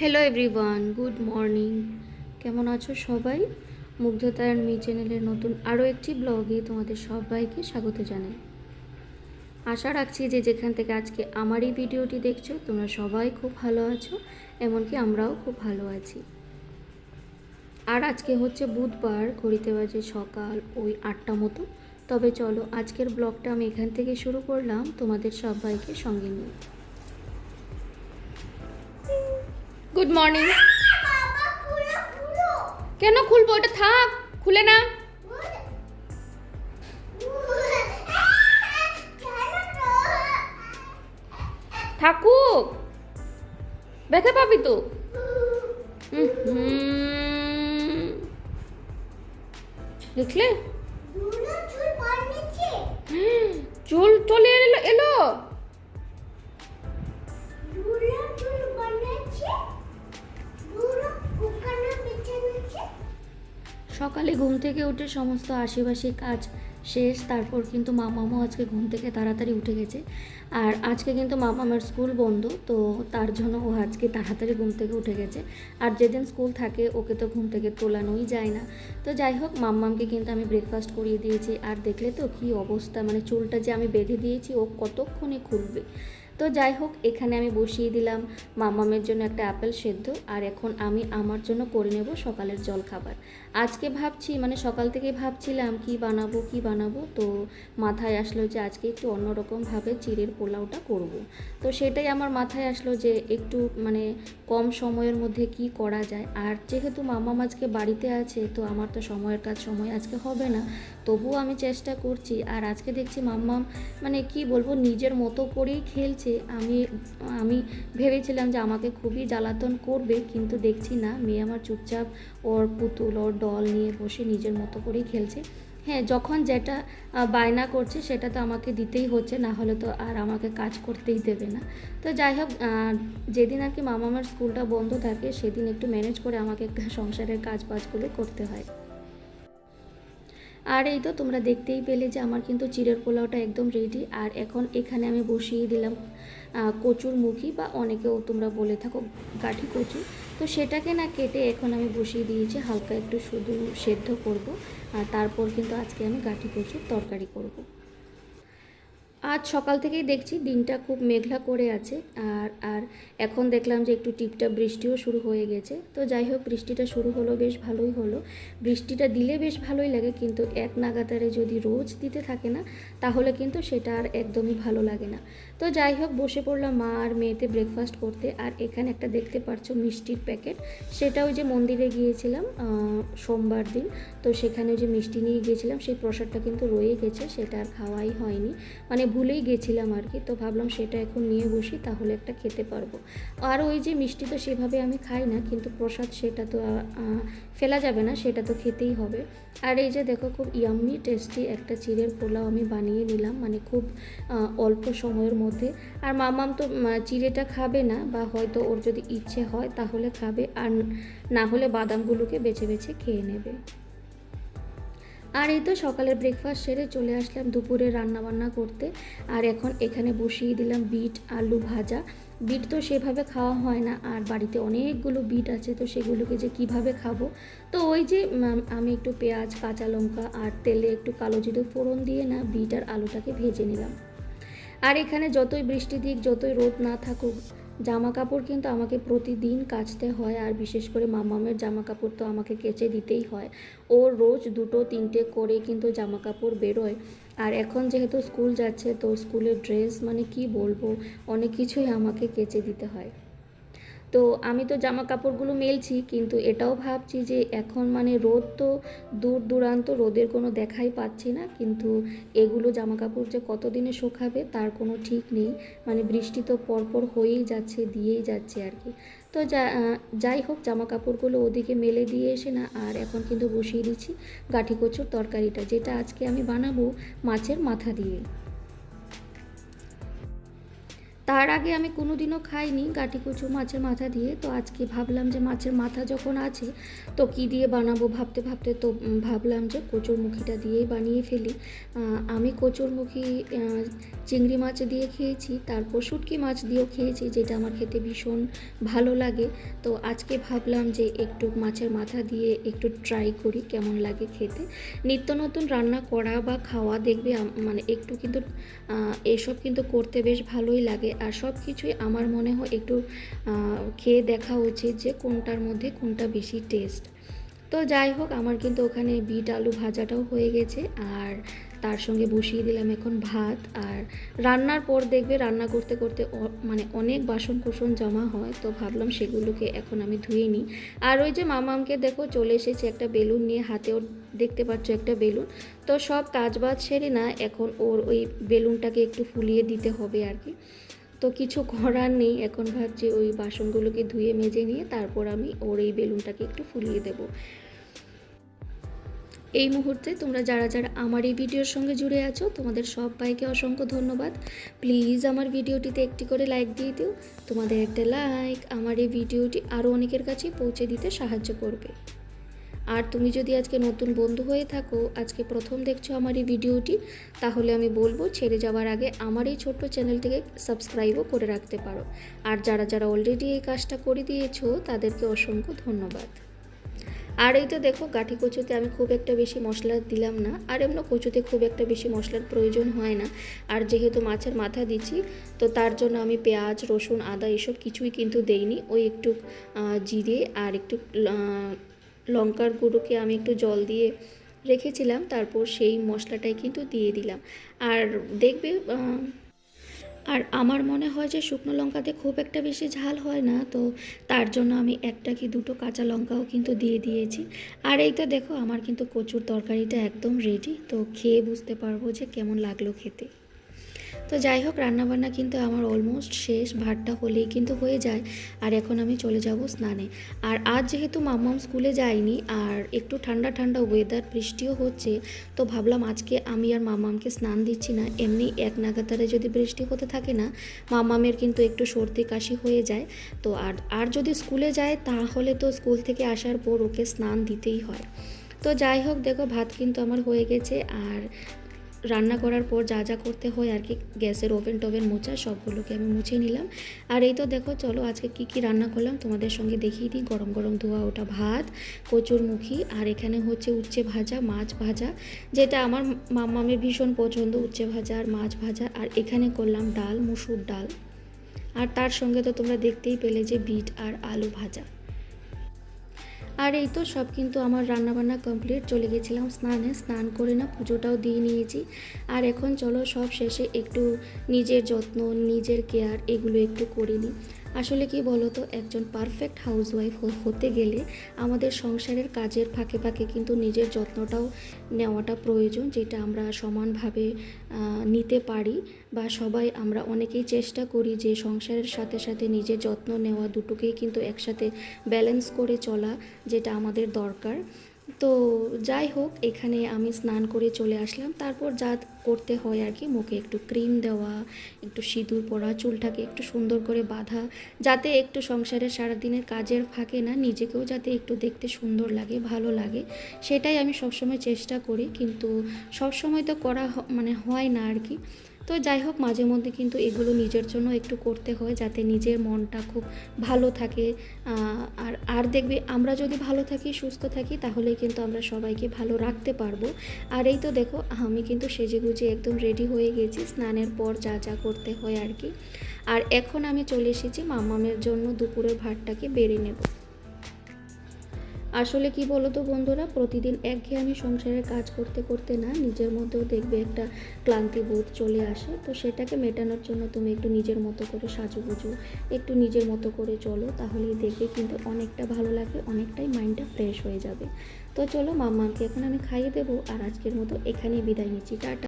Hello everyone, good morning. কেমন আছো সবাই? মুগ্ধতায়ন মি চ্যানেলের নতুন আরও একটি ব্লগে তোমাদের সবাইকে স্বাগত জানাই। আশা রাখছি যে যেখান থেকে আজকে আমার এই ভিডিওটি দেখছো তোমরা সবাই খুব ভালো আছো, এমনকি আমরাও খুব ভালো আছি। আর আজকে হচ্ছে বুধবার, ঘড়িতে বাজে সকাল ওই 8টা মতো। তবে চলো আজকের ব্লগটা আমি এখান থেকে শুরু করলাম তোমাদের সবাইকে সঙ্গে নিয়ে। Good morning. কেন খুলবো? ওটা থাক, খুলে না। থাকুক, ব্যথা পাবি তো। দেখলে চুল চলে এলো এলো। সকালে ঘুম থেকে উঠে সমস্ত আশেপাশে কাজ শেষ, তারপর কিন্তু মামামও আজকে ঘুম থেকে তাড়াতাড়ি উঠে গেছে। আর আজকে কিন্তু মামামের স্কুল বন্ধ, তো তার জন্য ও আজকে তাড়াতাড়ি ঘুম থেকে উঠে গেছে। আর যেদিন স্কুল থাকে ওকে তো ঘুম থেকে তোলানোই যায় না। তো যাই হোক, মাম্মামকে কিন্তু আমি ব্রেকফাস্ট করিয়ে দিয়েছি। আর দেখলে তো কী অবস্থা, মানে চুলটা যে আমি বেঁধে দিয়েছি ও কতক্ষণে খুলবে। তো যাই হোক, এখানে আমি বসিয়ে দিলাম মামামের জন্য একটা অ্যাপেল সেদ্ধ। আর এখন আমি আমার জন্য করে নেব সকালের জলখাবার। আজকে ভাবছি, মানে সকাল থেকে ভাবছিলাম কি বানাবো, তো মাথায় আসলো যে আজকে একটু অন্যরকমভাবে চিড়ের পোলাওটা করব। তো সেটাই আমার মাথায় আসলো যে একটু মানে কম সময়ের মধ্যে কি করা যায়। আর যেহেতু মামাম আজকে বাড়িতে আছে, তো আমার তো সময়ের কাজ সময় আজকে হবে না, তবুও আমি চেষ্টা করছি। আর আজকে দেখছি মাম্মাম মানে কি বলবো, নিজের মতো করেই খেলছে। আমি ভেবেছিলাম যে আমাকে খুবই জ্বালাতন করবে, কিন্তু দেখছি না, মেয়ে আমার চুপচাপ ওর পুতুল ওর ডল নিয়ে বসে নিজের মতো করেই খেলছে। হ্যাঁ, যখন যেটা বায়না করছে সেটা তো আমাকে দিতেই হচ্ছে, না হলে তো আর আমাকে কাজ করতেই দেবে না। তো যাই হোক, যেদিন আর কি মামামার স্কুলটা বন্ধ থাকে সেদিন একটু ম্যানেজ করে আমাকে সংসারের কাজ বাজগুলো করতে হয়। আর এই তো তোমরা দেখতেই পেলে যে আমার কিন্তু চিড়ের পোলাওটা একদম রেডি। আর এখন এখানে আমি বসিয়ে দিলাম কচুর মুখি, বা অনেকেও তোমরা বলে থাকো গাঠি কচু। তো সেটাকে না কেটে এখন আমি বসিয়ে দিয়েছি, হালকা একটু শুধু সেদ্ধ করব। আর তারপর কিন্তু আজকে আমি গাঠি কচুর তরকারি করব। আজ সকাল থেকেই দেখছি দিনটা খুব মেঘলা করে আছে। আর আর এখন দেখলাম যে একটু টিপটাপ বৃষ্টিও শুরু হয়ে গেছে। তো যাই হোক, বৃষ্টিটা শুরু হলো, বেশ ভালোই হলো। বৃষ্টিটা দিলে বেশ ভালোই লাগে, কিন্তু এক নাগাতারে যদি রোজ দিতে থাকে না, তাহলে কিন্তু সেটা আর একদমই ভালো লাগে না। তো যাই হোক, বসে পড়লাম মা আর মেয়েতে ব্রেকফাস্ট করতে। আর এখানে একটা দেখতে পাচ্ছ মিষ্টির প্যাকেট, সেটা ওই যে মন্দিরে গিয়েছিলাম সোমবার দিন, তো সেখানে ওই যে মিষ্টি নিয়ে গিয়েছিলাম, সেই প্রসাদটা কিন্তু রয়ে গেছে, সেটা আর খাওয়াই হয়নি, মানে ভুলেই গেছিলাম আর কি। তো ভাবলাম সেটা এখন নিয়ে বসি, তাহলে একটা খেতে পারবো। আর ওই যে মিষ্টি তো সেভাবে আমি খাই না, কিন্তু প্রসাদ সেটা তো ফেলা যাবে না, সেটা তো খেতেই হবে। আর এই যে দেখো, খুব ইয়াম্মি টেস্টি একটা চিড়ের পোলাও আমি বানিয়ে নিলাম, মানে খুব অল্প সময়ের মধ্যে। আর মামাম তো চিড়েটা খাবে না, বা হয়তো ওর যদি ইচ্ছে হয় তাহলে খাবে, আর না হলে বাদামগুলোকে বেছে বেছে খেয়ে নেবে। আর এই তো সকালের ব্রেকফাস্ট সেরে চলে আসলাম দুপুরে রান্নাবান্না করতে। আর এখন এখানে বসিয়ে দিলাম বিট আলু ভাজা। বিট তো সেভাবে খাওয়া হয় না, আর বাড়িতে অনেকগুলো বিট আছে, তো সেগুলোকে যে কিভাবে খাবো। তো ওই যে আমি একটু পেঁয়াজ কাঁচা লঙ্কা আর তেলে একটু কালো জিরে ফোড়ন দিয়ে না বিট আর আলুটাকে ভেজে নিলাম। আর এখানে যতই বৃষ্টি দিক, যতই রোদ না থাকুক, জামা কাপড় কিন্তু আমাকে প্রতিদিন কাচতে হয়। আর বিশেষ করে মামামের জামা কাপড় তো আমাকে কেচে দিতেই হয়। ওর রোজ দুটো তিনটে করে কিন্তু জামা কাপড় বেরোয়। আর এখন যেহেতু স্কুল যাচ্ছে, তো স্কুলের ড্রেস মানে কি বলবো, অনেক কিছুই আমাকে কেচে দিতে হয়। তো আমি তো জামা কাপড়গুলো মেলছি, কিন্তু এটাও ভাবছি যে এখন মানে রোদ তো দূর দূরান্ত, রোদের কোনো দেখাই পাচ্ছি না, কিন্তু এগুলো জামা কাপড় যে কতদিনে শুকাবে তার কোনো ঠিক নেই। মানে বৃষ্টি তো পরপর হয়েই যাচ্ছে, দিয়েই যাচ্ছে আর কি। তো যাই হোক, জামা কাপড়গুলো ওদিকে মেলে দিয়ে এসে না, আর এখন কিন্তু বসিয়ে দিচ্ছি গাঠি কচুর তরকারিটা, যেটা আজকে আমি বানাবো মাছের মাথা দিয়ে। তার আগে আমি কোনোদিনও খাইনি গাঠি কচু মাছের মাথা দিয়ে। তো আজকে ভাবলাম যে মাছের মাথা যখন আছে তো কী দিয়ে বানাবো ভাবতে ভাবতে তো ভাবলাম যে কচুরমুখীটা দিয়েই বানিয়ে ফেলি। আমি কচুরমুখী চিংড়ি মাছ দিয়ে খেয়েছি, তারপর শুটকি মাছ দিয়েও খেয়েছি, যেটা আমার খেতে ভীষণ ভালো লাগে। তো আজকে ভাবলাম যে একটু মাছের মাথা দিয়ে একটু ট্রাই করি কেমন লাগে খেতে। নিত্য নতুন রান্না করা বা খাওয়া দেখবে মানে একটু কিন্তু এসব কিন্তু করতে বেশ ভালোই লাগে। আর সব কিছুই আমার মনে হয় একটু খেয়ে দেখা উচিত যে কোনটার মধ্যে কোনটা বেশি টেস্ট। তো যাই হোক, আমার কিন্তু ওখানে বিট আলু ভাজাটাও হয়ে গেছে, আর তার সঙ্গে বসিয়ে দিলাম এখন ভাত। আর রান্নার পর দেখবে রান্না করতে করতে মানে অনেক বাসন কোসন জমা হয়, তো ভাবলাম সেগুলোকে এখন আমি ধুয়ে নিই। আর ওই যে মামামকে দেখো চলে এসেছে একটা বেলুন নিয়ে, হাতেও দেখতে পাচ্ছ একটা বেলুন। তো সব কাজ বাজ সেরে না এখন ওর ওই বেলুনটাকে একটু ফুলিয়ে দিতে হবে আর কি। তো কিছু করার নেই, এখন ভাবছি ওই বাসনগুলোকে ধুয়ে মেজে নিয়ে তারপর আমি ওর এই বেলুনটাকে একটু ফুলিয়ে দেবো। এই মুহূর্তে তোমরা যারা যারা আমার এই ভিডিওর সঙ্গে জুড়ে আছো তোমাদের সবাইকে অসংখ্য ধন্যবাদ। প্লিজ আমার ভিডিওটিতে একটি করে লাইক দিয়ে দিও। তোমাদের একটা লাইক আমার এই ভিডিওটি আরও অনেকের কাছে পৌঁছে দিতে সাহায্য করবে। আর তুমি যদি আজকে নতুন বন্ধু হয়ে থাকো, আজকে প্রথম দেখছো আমার এই ভিডিওটি, তাহলে আমি বলবো ছেড়ে যাওয়ার আগে আমার এই ছোট্ট চ্যানেলটিকে সাবস্ক্রাইবও করে রাখতে পারো। আর যারা যারা অলরেডি এই কাজটা করে দিয়েছো তাদেরকে অসংখ্য ধন্যবাদ। আর এই তো দেখো গাঠি কচুতে আমি খুব একটা বেশি মশলা দিলাম না, আর এমন কচুতে খুব একটা বেশি মশলার প্রয়োজন হয় না। আর যেহেতু মাছের মাথা দিচ্ছি তো তার জন্য আমি পেঁয়াজ রসুন আদা এসব কিছুই কিন্তু দেইনি। ওই একটু জিরে আর একটু লঙ্কার গুঁড়োকে আমি একটু জল দিয়ে রেখেছিলাম, তারপর সেই মশলাটাই কিন্তু দিয়ে দিলাম। আর দেখবে আর আমার মনে হয় যে শুকনো লঙ্কাতে খুব একটা বেশি ঝাল হয় না, তো তার জন্য আমি একটা কি দুটো কাঁচা লঙ্কাও কিন্তু দিয়ে দিয়েছি। আর এই তো দেখো আমার কিন্তু কচুর তরকারিটা একদম রেডি, তো খেয়ে বুঝতে পারবো যে কেমন লাগলো খেতে। তো যাই হোক, রান্নাবান্না কিন্তু আমার অলমোস্ট শেষ, ভাতটা হলেই কিন্তু হয়ে যায়। আর এখন আমি চলে যাব স্নানে। আর আজ যেহেতু মাম্মাম স্কুলে যায়নি আর একটু ঠান্ডা ঠান্ডা ওয়েদার, বৃষ্টিও হচ্ছে, তো ভাবলাম আজকে আমি আর মাম্মামকে স্নান দিচ্ছি না। এমনি এক নাগাতারে যদি বৃষ্টি হতে থাকে না, মাম্মামের কিন্তু একটু সর্দি কাশি হয়ে যায়। তো আর যদি স্কুলে যায় তাহলে তো স্কুল থেকে আসার পর ওকে স্নান দিতেই হয়। তো যাই হোক, দেখো ভাত কিন্তু আমার হয়ে গেছে। আর রান্না করার পর যা যা করতে হয় আর কি, গ্যাসের ওভেন টোভেন মোছা সবগুলোকে আমি মুছে নিলাম। আর এই তো দেখো, চলো আজকে কি কি রান্না করলাম তোমাদের সঙ্গে দেখিয়ে দিই। গরম গরম ধোয়া ওটা ভাত, কচুরমুখী, আর এখানে হচ্ছে উচ্ছে ভাজা, মাছ ভাজা, যেটা আমার মাম্মামের ভীষণ পছন্দ, উচ্ছে ভাজা আর মাছ ভাজা। আর এখানে করলাম ডাল, মুসুর ডাল। আর তার সঙ্গে তো তোমরা দেখতেই পেলে যে বিট আর আলু ভাজা। আর এই তো সব কিন্তু আমার রান্নাবান্না কমপ্লিট। চলে গেছিলাম স্নানে, স্নান করে না পুজোটাও দিয়ে নিয়েছি। আর এখন চলো সব শেষে একটু নিজের যত্ন, নিজের কেয়ার এগুলো একটু করে নিই। আসলে কি বলো তো, একজন পারফেক্ট হাউসওয়াইফ হতে গেলে আমাদের সংসারের কাজের ফাঁকে ফাঁকে কিন্তু নিজের যত্নটাও নেওয়াটা প্রয়োজন, যেটা আমরা সমানভাবে নিতে পারি। বা সবাই আমরা অনেকেই চেষ্টা করি যে সংসারের সাথে সাথে নিজের যত্ন নেওয়া, দুটোকেই কিন্তু একসাথে ব্যালেন্স করে চলা, যেটা আমাদের দরকার। তো যাই হোক, এখানে আমি স্নান করে চলে আসলাম। তারপর যা করতে হয় আর কি, মুখে একটু ক্রিম দেওয়া, একটু সিঁদুর পরা, চুলটাকে একটু সুন্দর করে বাঁধা, যাতে একটু সংসারের সারাদিনের কাজের ফাঁকে না নিজেকেও যাতে একটু দেখতে সুন্দর লাগে, ভালো লাগে, সেটাই আমি সবসময় চেষ্টা করি। কিন্তু সবসময় তো করা মানে হয় না আর কি। তো যাই হোক, মাঝে মধ্যে কিন্তু এগুলো নিজের জন্য একটু করতে হয়, যাতে নিজের মনটা খুব ভালো থাকে। আর দেখবে আমরা যদি ভালো থাকি, সুস্থ থাকি, তাহলেই কিন্তু আমরা সবাইকে ভালো রাখতে পারবো। আর এই তো দেখো, আমি কিন্তু সেজেগুজে একদম রেডি হয়ে গেছি স্নানের পর যা যা করতে হয় আর কি। আর এখন আমি চলে এসেছি মাম্মামের জন্য দুপুরের ভাতটাকে বেড়ে নেব। আসলে কি বলো তো বন্ধুরা, প্রতিদিন একঘেয়েমি সংসারের কাজ করতে করতে না নিজের মধ্যেও দেখবে একটা ক্লান্তিবোধ চলে আসে। তো সেটাকে মেটানোর জন্য তুমি একটু নিজের মতো করে সাজুগুজু, একটু নিজের মতো করে চলো, তাহলেই দেখবে কিন্তু অনেকটা ভালো লাগে, অনেকটাই মাইন্ডটা ফ্রেশ হয়ে যাবে। তো চলো, মাম্মাকে এখন আমি খাইয়ে দেবো। আর আজকের মতো এখানেই বিদায় নিচ্ছি, টাটা।